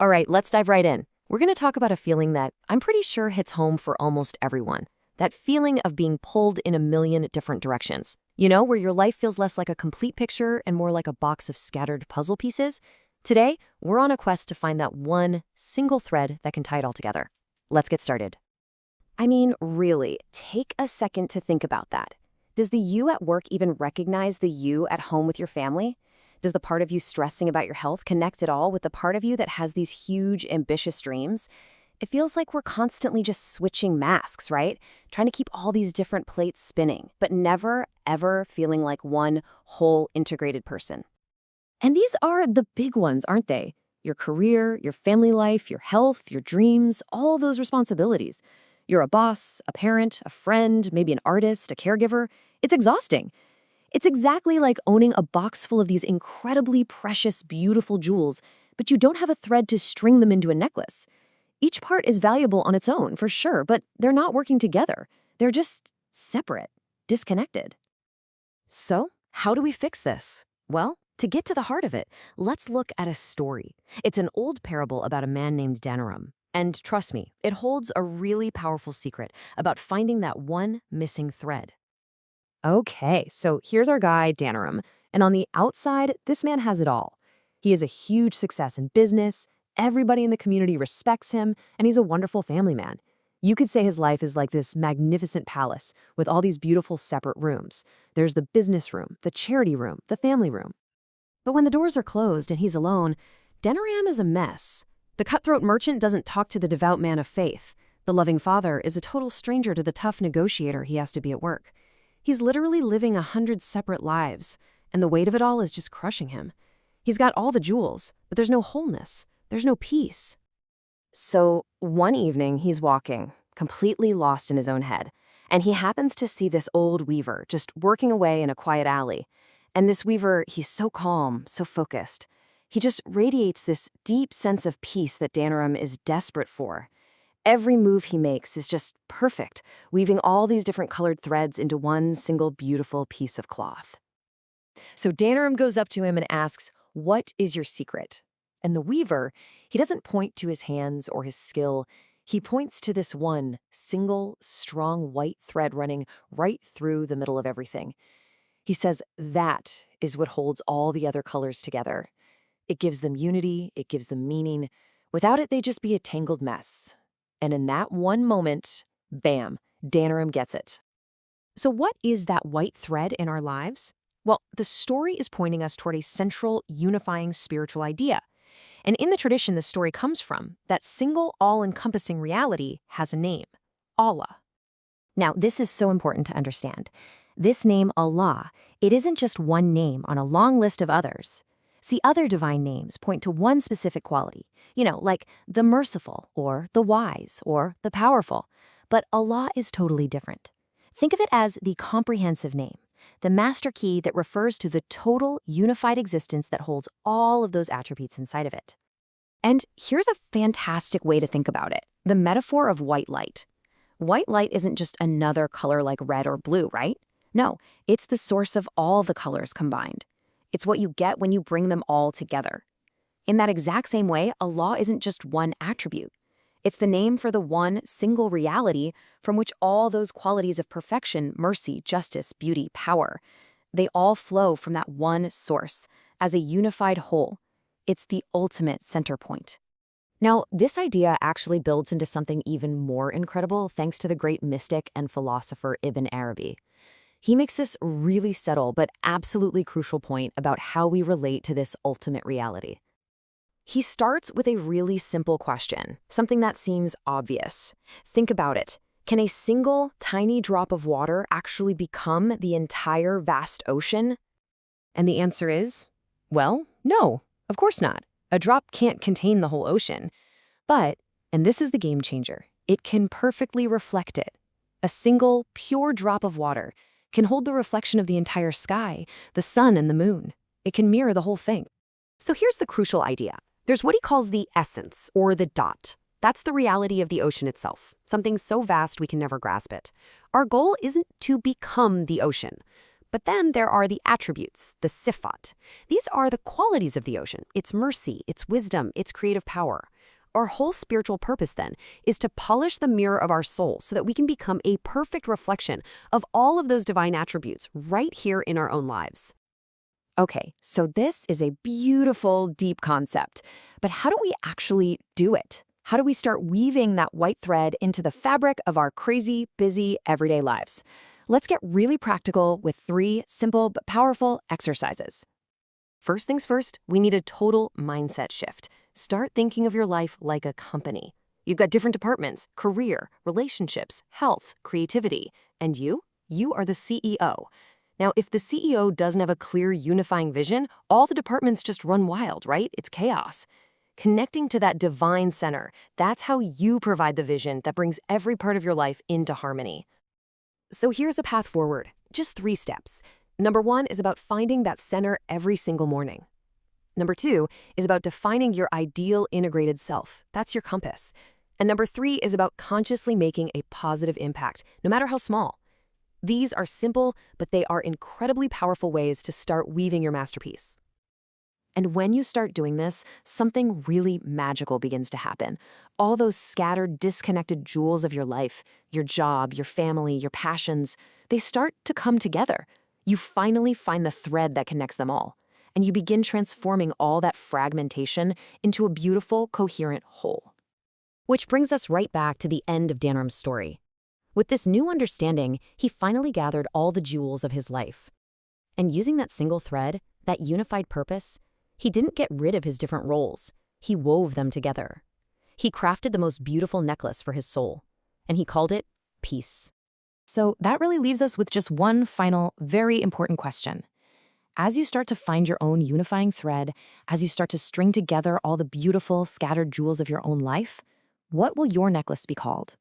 All right, let's dive right in. We're going to talk about a feeling that I'm pretty sure hits home for almost everyone. That feeling of being pulled in a million different directions. You know, where your life feels less like a complete picture and more like a box of scattered puzzle pieces. Today, we're on a quest to find that one single thread that can tie it all together. Let's get started. I mean, really, take a second to think about that. Does the you at work even recognize the you at home with your family? Does the part of you stressing about your health connect at all with the part of you that has these huge, ambitious dreams? It feels like we're constantly just switching masks, right? Trying to keep all these different plates spinning, but never, ever feeling like one whole integrated person. And these are the big ones, aren't they? Your career, your family life, your health, your dreams, all those responsibilities. You're a boss, a parent, a friend, maybe an artist, a caregiver. It's exhausting. It's exactly like owning a box full of these incredibly precious, beautiful jewels, but you don't have a thread to string them into a necklace. Each part is valuable on its own, for sure, but they're not working together. They're just separate, disconnected. So, how do we fix this? Well, to get to the heart of it, let's look at a story. It's an old parable about a man named Danarum. And trust me, it holds a really powerful secret about finding that one missing thread. Okay, so here's our guy, Danarum. And on the outside, this man has it all. He is a huge success in business, everybody in the community respects him, and he's a wonderful family man. You could say his life is like this magnificent palace with all these beautiful separate rooms. There's the business room, the charity room, the family room. But when the doors are closed and he's alone, Danaram is a mess. The cutthroat merchant doesn't talk to the devout man of faith. The loving father is a total stranger to the tough negotiator he has to be at work. He's literally living 100 separate lives, and the weight of it all is just crushing him. He's got all the jewels, but there's no wholeness. There's no peace. So one evening, he's walking, completely lost in his own head, and he happens to see this old weaver just working away in a quiet alley. And this weaver, he's so calm, so focused. He just radiates this deep sense of peace that Danarum is desperate for. Every move he makes is just perfect, weaving all these different colored threads into one single beautiful piece of cloth. So Danarum goes up to him and asks, "What is your secret?" And the weaver, he doesn't point to his hands or his skill. He points to this one single, strong white thread running right through the middle of everything. He says that is what holds all the other colors together. It gives them unity, it gives them meaning. Without it, they'd just be a tangled mess. And in that one moment, bam, Danarum gets it. So what is that white thread in our lives? Well, the story is pointing us toward a central, unifying spiritual idea. And in the tradition the story comes from, that single, all-encompassing reality has a name, Allah. Now, this is so important to understand. This name, Allah, it isn't just one name on a long list of others. See, other divine names point to one specific quality, like the merciful, or the wise, or the powerful. But Allah is totally different. Think of it as the comprehensive name, the master key that refers to the total unified existence that holds all of those attributes inside of it. And here's a fantastic way to think about it, the metaphor of white light. White light isn't just another color like red or blue, right? No, it's the source of all the colors combined. It's what you get when you bring them all together. In that exact same way, Allah isn't just one attribute. It's the name for the one single reality from which all those qualities of perfection, mercy, justice, beauty, power, they all flow from that one source as a unified whole. It's the ultimate center point. Now, this idea actually builds into something even more incredible thanks to the great mystic and philosopher Ibn Arabi. He makes this really subtle but absolutely crucial point about how we relate to this ultimate reality. He starts with a really simple question, something that seems obvious. Think about it. Can a single tiny drop of water actually become the entire vast ocean? And the answer is, well, no, of course not. A drop can't contain the whole ocean. But, and this is the game changer, it can perfectly reflect it. A single, pure drop of water can hold the reflection of the entire sky, the sun and the moon. It can mirror the whole thing. So here's the crucial idea. There's what he calls the essence, or the dot. That's the reality of the ocean itself, something so vast we can never grasp it. Our goal isn't to become the ocean, But then there are the attributes, the sifat. These are the qualities of the ocean, its mercy, its wisdom, its creative power. Our whole spiritual purpose, then, is to polish the mirror of our soul so that we can become a perfect reflection of all of those divine attributes right here in our own lives. Okay, so this is a beautiful, deep concept. But how do we actually do it? How do we start weaving that white thread into the fabric of our crazy, busy, everyday lives? Let's get really practical with 3 simple but powerful exercises. First things first, we need a total mindset shift. Start thinking of your life like a company. You've got different departments: career, relationships, health, creativity. And you are the CEO. Now, if the CEO doesn't have a clear, unifying vision, all the departments just run wild, right? It's chaos. Connecting to that divine center, that's how you provide the vision that brings every part of your life into harmony. So here's a path forward, just 3 steps. Number 1 is about finding that center every single morning. Number 2 is about defining your ideal integrated self. That's your compass. And number 3 is about consciously making a positive impact, no matter how small. These are simple, but they are incredibly powerful ways to start weaving your masterpiece. And when you start doing this, something really magical begins to happen. All those scattered, disconnected jewels of your life, your job, your family, your passions, they start to come together. You finally find the thread that connects them all. And you begin transforming all that fragmentation into a beautiful, coherent whole. Which brings us right back to the end of Danram's story. With this new understanding, he finally gathered all the jewels of his life. And using that single thread, that unified purpose, he didn't get rid of his different roles. He wove them together. He crafted the most beautiful necklace for his soul, and he called it peace. So that really leaves us with just one final, very important question. As you start to find your own unifying thread, as you start to string together all the beautiful, scattered jewels of your own life, what will your necklace be called?